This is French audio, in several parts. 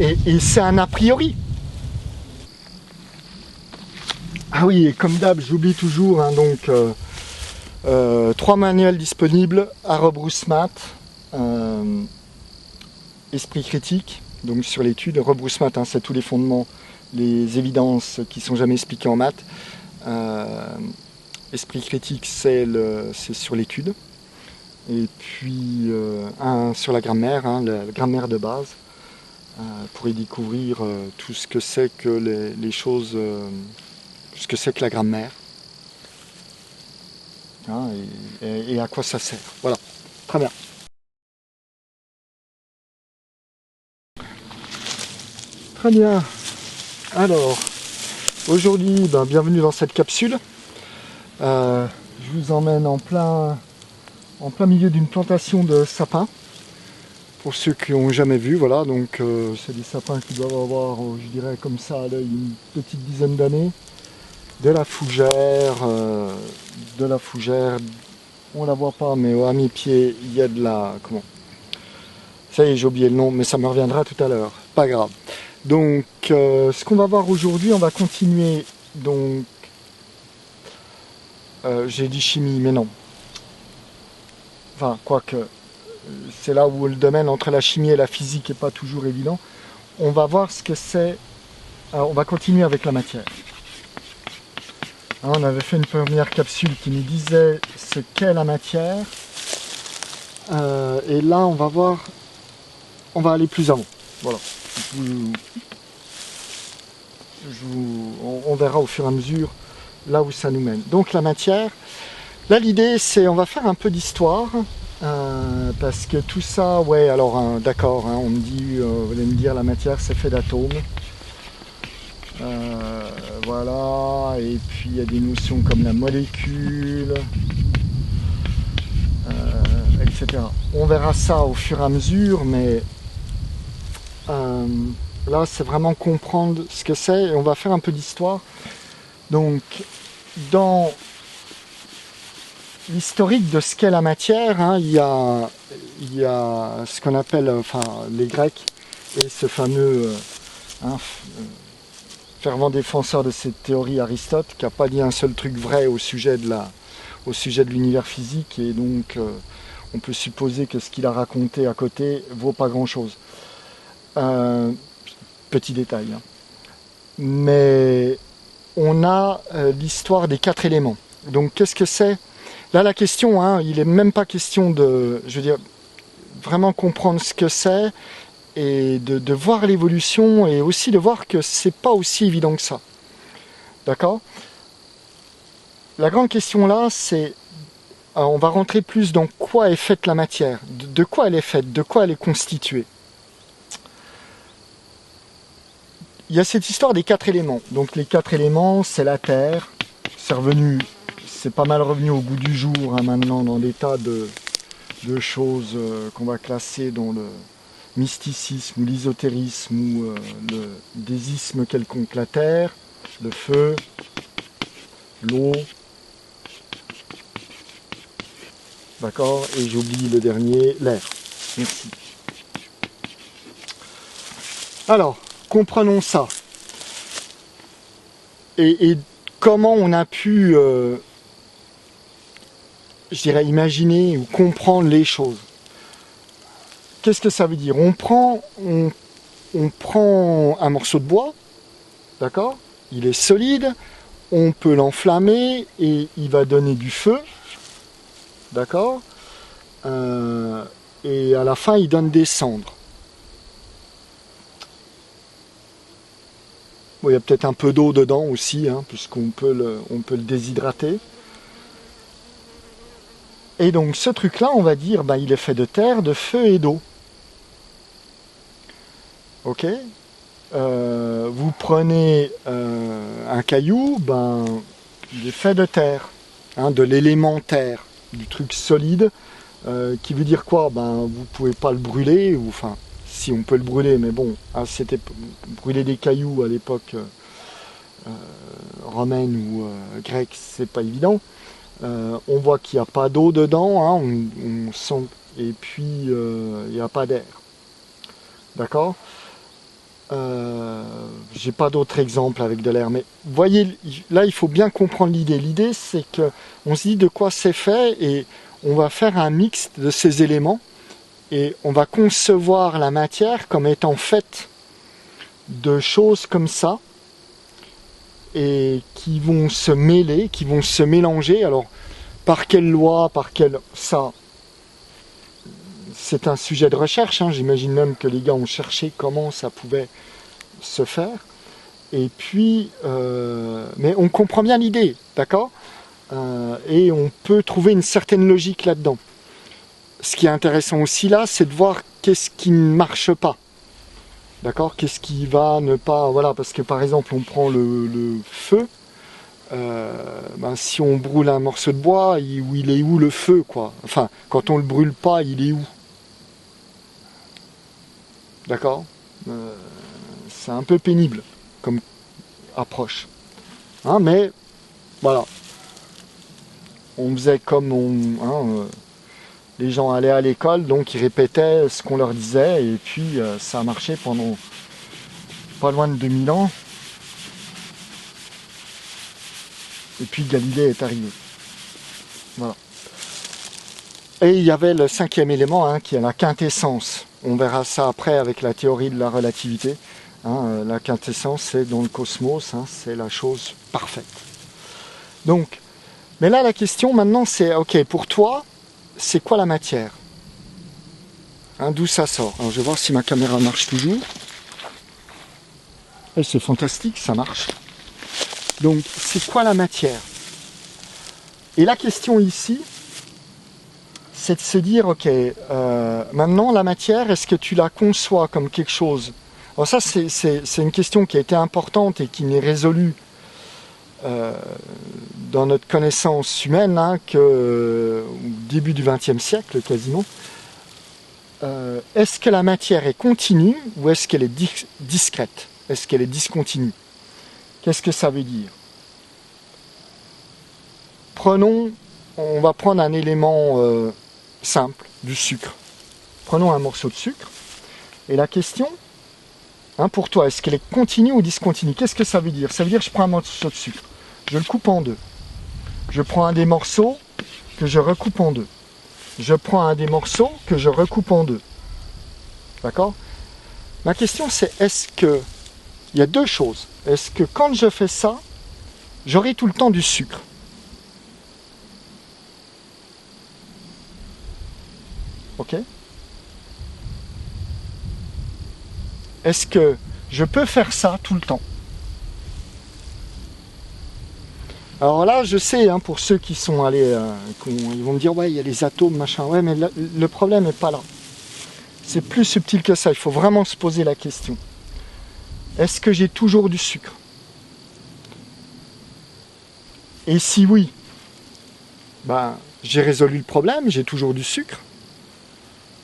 Et c'est un a priori. Ah oui, et comme d'hab, j'oublie toujours, hein, donc 3 manuels disponibles, Rob Roussemat, Esprit critique, donc sur l'étude. Rob Roussemat, hein, c'est tous les fondements, les évidences qui sont jamais expliquées en maths. Esprit critique, c'est sur l'étude. Et puis un sur la grammaire, hein, la grammaire de base, pour y découvrir tout ce que c'est que les choses, ce que c'est que la grammaire, hein, et à quoi ça sert. Voilà, très bien. Très bien. Alors, aujourd'hui, bienvenue dans cette capsule. Je vous emmène en plein milieu d'une plantation de sapins. Pour ceux qui n'ont jamais vu, voilà, donc c'est des sapins qui doivent avoir, je dirais comme ça à l'œil, une petite dizaine d'années. De la fougère, on la voit pas, mais à mes pieds, il y a de la... Comment? Ça y est, j'ai oublié le nom, mais ça me reviendra tout à l'heure. Pas grave. Donc, ce qu'on va voir aujourd'hui, on va continuer. Donc, j'ai dit chimie, mais non. Enfin, quoique, c'est là où le domaine entre la chimie et la physique n'est pas toujours évident. On va voir ce que c'est. Alors, on va continuer avec la matière. On avait fait une première capsule qui nous disait ce qu'est la matière. Et là, on va voir, on va aller plus avant. Voilà. On verra au fur et à mesure là où ça nous mène. Donc la matière, là l'idée c'est, on va faire un peu d'histoire. Parce que tout ça, ouais, alors d'accord, hein, on me dit, vous allez me dire la matière c'est fait d'atomes. Voilà, et puis il y a des notions comme la molécule, etc. On verra ça au fur et à mesure, mais là c'est vraiment comprendre ce que c'est et on va faire un peu d'histoire. Donc dans l'historique de ce qu'est la matière, hein, il y a ce qu'on appelle, enfin les Grecs et ce fameux fervent défenseur de cette théorie, Aristote, qui n'a pas dit un seul truc vrai au sujet de l'univers physique, et donc on peut supposer que ce qu'il a raconté à côté vaut pas grand chose. Petit détail. Hein. Mais on a l'histoire des 4 éléments. Donc qu'est-ce que c'est? Là la question, hein, il n'est même pas question de, je veux dire, vraiment comprendre ce que c'est, et de voir l'évolution, et aussi de voir que c'est pas aussi évident que ça. D'accord? La grande question là, c'est, on va rentrer plus dans quoi est faite la matière, de quoi elle est faite, de quoi elle est constituée. Il y a cette histoire des 4 éléments. Donc les 4 éléments, c'est la terre. C'est pas mal revenu au goût du jour hein, maintenant dans des tas de choses qu'on va classer dans le mysticisme ou l'ésotérisme ou le déisme quelconque. La terre, le feu, l'eau, d'accord, et j'oublie le dernier, l'air. Merci. Alors, comprenons ça. Et comment on a pu, je dirais, imaginer ou comprendre les choses. Qu'est-ce que ça veut dire? On prend un morceau de bois, d'accord? Il est solide, on peut l'enflammer et il va donner du feu, d'accord? Et à la fin, il donne des cendres. Bon, il y a peut-être un peu d'eau dedans aussi, hein, puisqu'on peut le déshydrater. Et donc ce truc-là, on va dire, il est fait de terre, de feu et d'eau. Ok? Vous prenez un caillou, il est fait de terre, hein, de l'élémentaire, du truc solide, qui veut dire quoi? Vous pouvez pas le brûler, ou enfin, si on peut le brûler, mais bon, c'était brûler des cailloux à l'époque romaine ou grecque, c'est pas évident. On voit qu'il n'y a pas d'eau dedans, hein, on sent, et puis il n'y a pas d'air. D'accord? J'ai pas d'autres exemples avec de l'air, mais vous voyez, là il faut bien comprendre l'idée. L'idée c'est que on se dit de quoi c'est fait et on va faire un mix de ces éléments et on va concevoir la matière comme étant faite de choses comme ça et qui vont se mêler, qui vont se mélanger. Alors par quelle loi, par quelle... ça, c'est un sujet de recherche, hein. J'imagine même que les gars ont cherché comment ça pouvait se faire. Et puis, mais on comprend bien l'idée, d'accord, et on peut trouver une certaine logique là-dedans. Ce qui est intéressant aussi là, c'est de voir qu'est-ce qui ne marche pas. D'accord, qu'est-ce qui va ne pas... Voilà, parce que par exemple, on prend le feu. Si on brûle un morceau de bois, il est où le feu, quoi? Enfin, quand on le brûle pas, il est où? D'accord, c'est un peu pénible comme approche. Hein, mais voilà, on faisait comme les gens allaient à l'école, donc ils répétaient ce qu'on leur disait, et puis ça a marché pendant pas loin de 2000 ans. Et puis Galilée est arrivé. Voilà. Et il y avait le cinquième élément, hein, qui est la quintessence. On verra ça après avec la théorie de la relativité. Hein, la quintessence, c'est dans le cosmos, hein, c'est la chose parfaite. Donc, mais là la question maintenant c'est, ok, pour toi, c'est quoi la matière? Hein, d'où ça sort? Alors je vais voir si ma caméra marche toujours. Et c'est fantastique, ça marche. Donc, c'est quoi la matière? Et la question ici, c'est de se dire, ok, maintenant la matière, est-ce que tu la conçois comme quelque chose? Alors ça, c'est une question qui a été importante et qui n'est résolue dans notre connaissance humaine, hein, au début du XXe siècle quasiment. Est-ce que la matière est continue ou est-ce qu'elle est discrète? Est-ce qu'elle est discontinue? Qu'est-ce que ça veut dire? On va prendre un élément simple, du sucre. Prenons un morceau de sucre. Et la question, hein, pour toi, est-ce qu'elle est continue ou discontinue? Qu'est-ce que ça veut dire? Ça veut dire que je prends un morceau de sucre, je le coupe en deux. Je prends un des morceaux que je recoupe en deux. Je prends un des morceaux que je recoupe en deux. D'accord? Ma question c'est, est-ce que... Il y a deux choses. Est-ce que quand je fais ça, j'aurai tout le temps du sucre? Ok? Est-ce que je peux faire ça tout le temps? Alors là, je sais, hein, pour ceux qui sont allés, ils vont me dire, ouais, il y a les atomes, machin. Ouais, mais le problème n'est pas là. C'est plus subtil que ça. Il faut vraiment se poser la question. Est-ce que j'ai toujours du sucre? Et si oui, j'ai résolu le problème, j'ai toujours du sucre.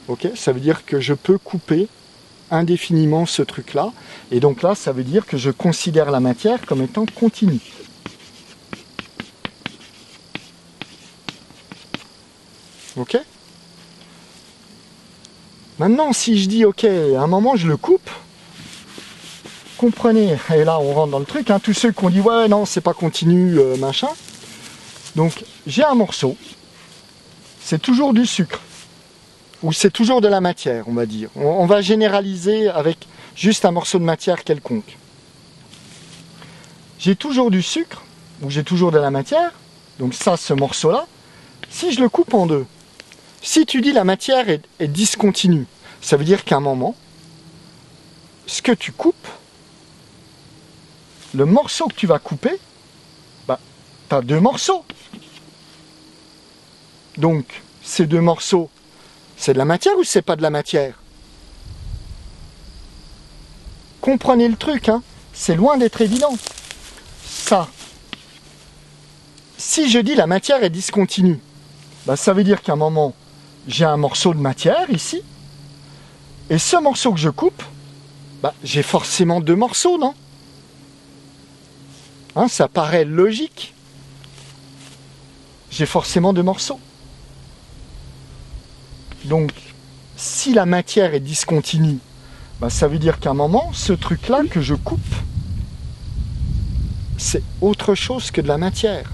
Ok, ça veut dire que je peux couper indéfiniment ce truc-là. Et donc là, ça veut dire que je considère la matière comme étant continue. Ok? Maintenant, si je dis, ok, à un moment, je le coupe, comprenez, et là, on rentre dans le truc, hein, tous ceux qui ont dit, ouais, non, c'est pas continu, machin. Donc, j'ai un morceau, c'est toujours du sucre, ou c'est toujours de la matière, on va dire. On va généraliser avec juste un morceau de matière quelconque. J'ai toujours du sucre, ou j'ai toujours de la matière, donc ça, ce morceau-là, si je le coupe en deux, si tu dis la matière est discontinue, ça veut dire qu'à un moment, ce que tu coupes, le morceau que tu vas couper, tu as deux morceaux. Donc, ces deux morceaux, c'est de la matière ou c'est pas de la matière? Comprenez le truc, hein, c'est loin d'être évident. Ça, si je dis la matière est discontinue, ça veut dire qu'à un moment, j'ai un morceau de matière ici, et ce morceau que je coupe, j'ai forcément deux morceaux, non? Hein, ça paraît logique. J'ai forcément deux morceaux. Donc, si la matière est discontinue, bah, ça veut dire qu'à un moment, ce truc-là que je coupe, c'est autre chose que de la matière.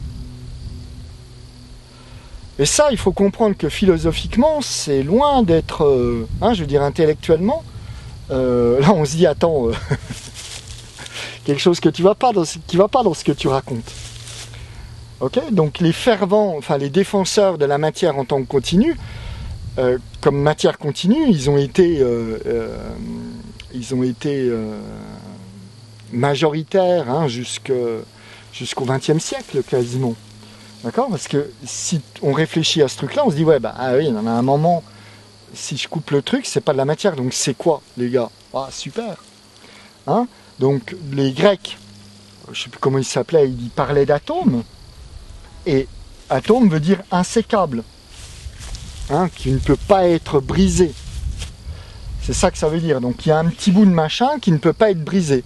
Et ça, il faut comprendre que philosophiquement, c'est loin d'être, je veux dire intellectuellement, là on se dit, attends, quelque chose que qui va pas dans ce que tu racontes. Ok, donc les fervents, enfin les défenseurs de la matière en tant que continue, comme matière continue, ils ont été majoritaires jusqu'au XXe siècle quasiment. D'accord? Parce que si on réfléchit à ce truc-là, on se dit ouais bah ah oui, il y en a un moment, si je coupe le truc, c'est pas de la matière, donc c'est quoi les gars? Ah super! Hein? Donc les Grecs, je sais plus comment ils s'appelaient, ils parlaient d'atomes, et atome veut dire insécable, qui ne peut pas être brisé. C'est ça que ça veut dire. Donc il y a un petit bout de machin qui ne peut pas être brisé.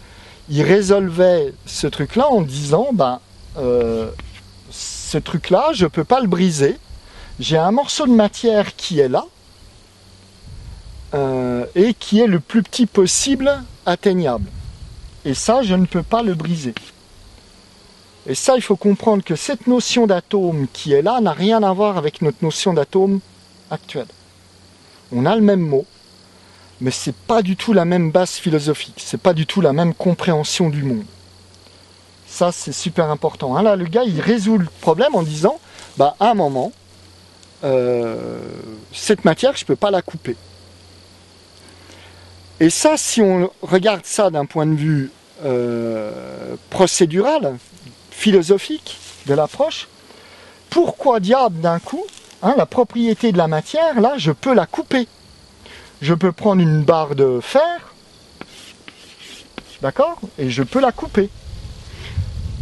Ils résolvaient ce truc-là en disant ce truc-là, je ne peux pas le briser. J'ai un morceau de matière qui est là et qui est le plus petit possible atteignable. Et ça, je ne peux pas le briser. Et ça, il faut comprendre que cette notion d'atome qui est là n'a rien à voir avec notre notion d'atome actuelle. On a le même mot, mais c'est pas du tout la même base philosophique, c'est pas du tout la même compréhension du monde. Ça, c'est super important. Là, le gars, il résout le problème en disant, à un moment, cette matière, je peux pas la couper. Et ça, si on regarde ça d'un point de vue procédural, philosophique de l'approche, pourquoi diable d'un coup, la propriété de la matière, là, je peux la couper. Je peux prendre une barre de fer, d'accord, et je peux la couper.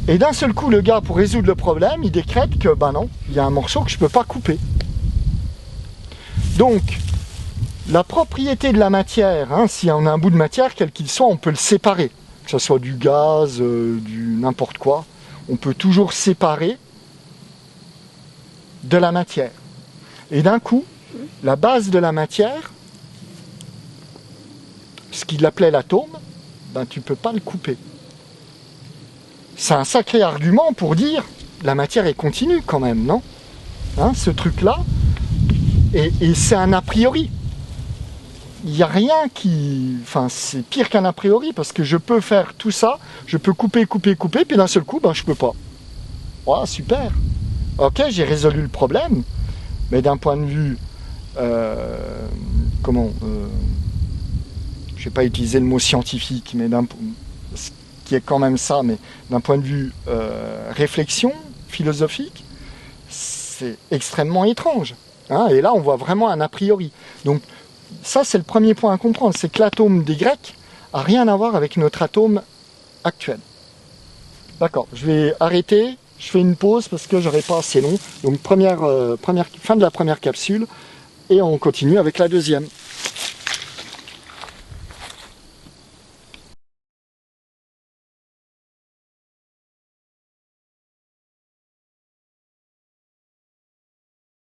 Et d'un seul coup, le gars, pour résoudre le problème, il décrète que, non, il y a un morceau que je ne peux pas couper. Donc, la propriété de la matière, si on a un bout de matière, quel qu'il soit, on peut le séparer. Que ce soit du gaz, du n'importe quoi, on peut toujours séparer de la matière. Et d'un coup, la base de la matière, ce qu'il appelait l'atome, tu ne peux pas le couper. C'est un sacré argument pour dire la matière est continue quand même, non? Ce truc-là, et c'est un a priori. Il n'y a rien qui... Enfin, c'est pire qu'un a priori, parce que je peux faire tout ça, je peux couper, puis d'un seul coup, je peux pas. Oh, super. Ok, j'ai résolu le problème, mais d'un point de vue... je ne vais pas utiliser le mot scientifique, mais ce qui est quand même ça, mais d'un point de vue réflexion philosophique, c'est extrêmement étrange. Et là, on voit vraiment un a priori. Donc, ça, c'est le premier point à comprendre, c'est que l'atome des Grecs n'a rien à voir avec notre atome actuel. D'accord, je vais arrêter, je fais une pause parce que j'aurai pas assez long. Donc, fin de la première capsule, et on continue avec la deuxième.